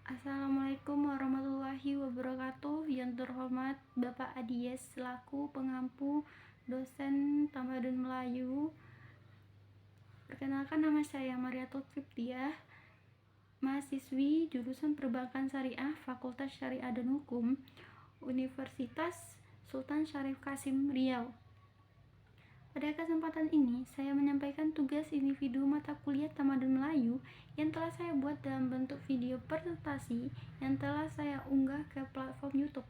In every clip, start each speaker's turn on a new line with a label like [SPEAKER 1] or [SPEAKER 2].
[SPEAKER 1] Assalamualaikum warahmatullahi wabarakatuh. Yang terhormat Bapak Adies selaku pengampu dosen Tamadun Melayu. Perkenalkan, nama saya Mariatul Triptiah, mahasiswi jurusan Perbankan Syariah, Fakultas Syariah dan Hukum, Universitas Sultan Syarif Kasim, Riau. Pada kesempatan ini, saya menyampaikan tugas individu mata kuliah Tamadun Melayu yang telah saya buat dalam bentuk video presentasi yang telah saya unggah ke platform YouTube.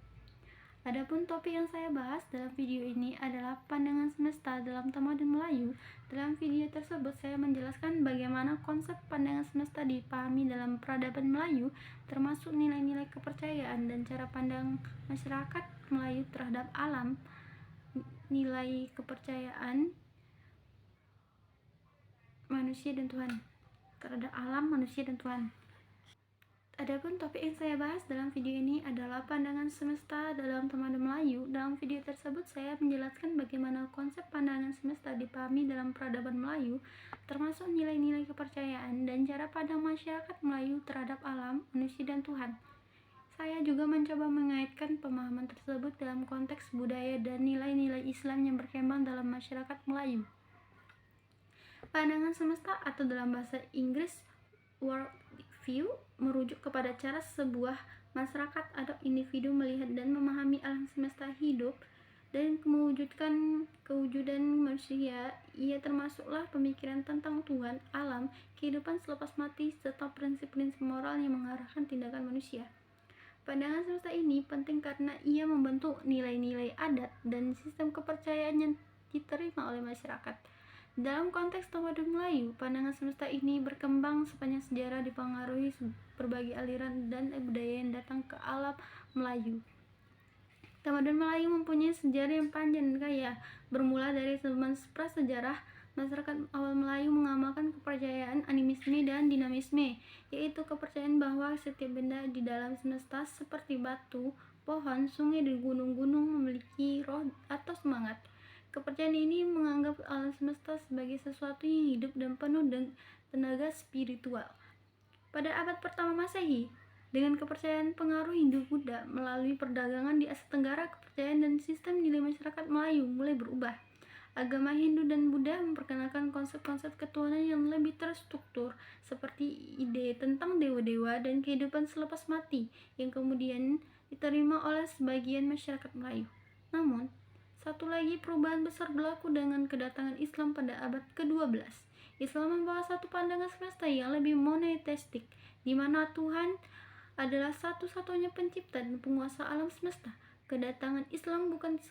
[SPEAKER 1] Adapun topik yang saya bahas dalam video ini adalah pandangan semesta dalam Tamadun Melayu. Dalam video tersebut, saya menjelaskan bagaimana konsep pandangan semesta dipahami dalam peradaban Melayu, termasuk nilai-nilai kepercayaan dan cara pandang masyarakat Melayu terhadap alam, nilai kepercayaan manusia dan Tuhan, terhadap alam, manusia dan Tuhan. Adapun topik yang saya bahas dalam video ini adalah pandangan semesta dalam Tamadun Melayu. Dalam video tersebut saya menjelaskan bagaimana konsep pandangan semesta dipahami dalam peradaban Melayu, termasuk nilai-nilai kepercayaan dan cara pandang masyarakat Melayu terhadap alam, manusia dan Tuhan. Saya juga mencoba mengaitkan pemahaman tersebut dalam konteks budaya dan nilai-nilai Islam yang berkembang dalam masyarakat Melayu. Pandangan semesta atau dalam bahasa Inggris world view merujuk kepada cara sebuah masyarakat atau individu melihat dan memahami alam semesta hidup dan mewujudkan kewujudan manusia. Ia termasuklah pemikiran tentang Tuhan, alam, kehidupan selepas mati, serta prinsip-prinsip moral yang mengarahkan tindakan manusia. Pandangan semesta ini penting karena ia membentuk nilai-nilai adat dan sistem kepercayaan yang diterima oleh masyarakat. Dalam konteks Tamadun Melayu, pandangan semesta ini berkembang sepanjang sejarah dipengaruhi berbagai aliran dan budaya yang datang ke alam Melayu. Tamadun Melayu mempunyai sejarah yang panjang dan kaya. Bermula dari zaman prasejarah, masyarakat awal Melayu mengamalkan kepercayaan animisme dan dinamisme, yaitu kepercayaan bahwa setiap benda di dalam semesta seperti batu, pohon, sungai, dan gunung-gunung memiliki roh atau semangat. Kepercayaan ini menganggap alam semesta sebagai sesuatu yang hidup dan penuh dengan tenaga spiritual. Pada abad pertama Masehi, dengan kepercayaan pengaruh Hindu-Buddha melalui perdagangan di Asia Tenggara, kepercayaan dan sistem nilai masyarakat Melayu mulai berubah. Agama Hindu dan Buddha memperkenalkan konsep-konsep ketuhanan yang lebih terstruktur, seperti ide tentang dewa-dewa dan kehidupan selepas mati, yang kemudian diterima oleh sebagian masyarakat Melayu. Namun, satu lagi perubahan besar berlaku dengan kedatangan Islam pada abad ke-12. Islam membawa satu pandangan semesta yang lebih monoteistik, di mana Tuhan adalah satu-satunya pencipta dan penguasa alam semesta. Kedatangan Islam bukan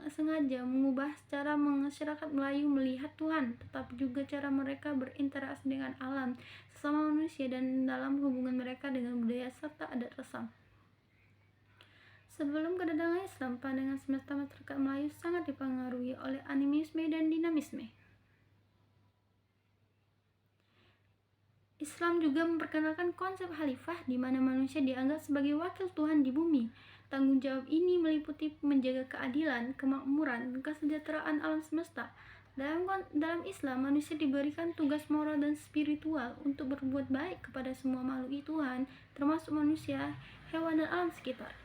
[SPEAKER 1] sengaja mengubah cara masyarakat Melayu melihat Tuhan, tetapi juga cara mereka berinteraksi dengan alam, sesama manusia, dan dalam hubungan mereka dengan budaya serta adat resam. Sebelum kedatangan Islam, pandangan semesta masyarakat Melayu sangat dipengaruhi oleh animisme dan dinamisme. Islam juga memperkenalkan konsep khalifah, di mana manusia dianggap sebagai wakil Tuhan di bumi. Tanggung jawab ini meliputi menjaga keadilan, kemakmuran, dan kesejahteraan alam semesta. Dalam Islam, manusia diberikan tugas moral dan spiritual untuk berbuat baik kepada semua makhluk Tuhan, termasuk manusia, hewan, dan alam sekitar.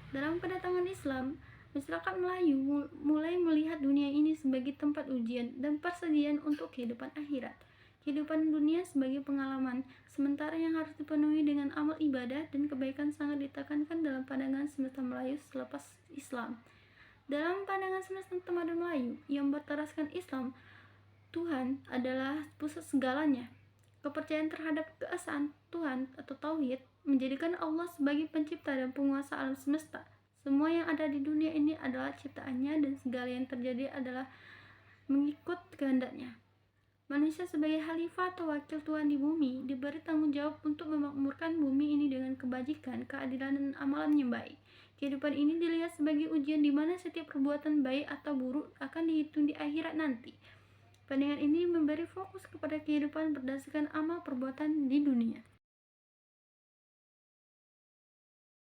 [SPEAKER 1] Dalam kedatangan Islam, masyarakat Melayu mulai melihat dunia ini sebagai tempat ujian dan persediaan untuk kehidupan akhirat. Kehidupan dunia sebagai pengalaman, sementara yang harus dipenuhi dengan amal ibadah dan kebaikan sangat ditekankan dalam pandangan semesta Melayu selepas Islam. Dalam pandangan semesta Tamadun Melayu yang berteraskan Islam, Tuhan adalah pusat segalanya. Kepercayaan terhadap keesaan Tuhan atau Tauhid menjadikan Allah sebagai pencipta dan penguasa alam semesta. Semua yang ada di dunia ini adalah ciptaannya dan segala yang terjadi adalah mengikut kehendaknya. Manusia sebagai khalifah atau wakil Tuhan di bumi diberi tanggung jawab untuk memakmurkan bumi ini dengan kebajikan, keadilan, dan amalan yang baik. Kehidupan ini dilihat sebagai ujian di mana setiap perbuatan baik atau buruk akan dihitung di akhirat nanti. Pandangan ini memberi fokus kepada kehidupan berdasarkan amal perbuatan di dunia.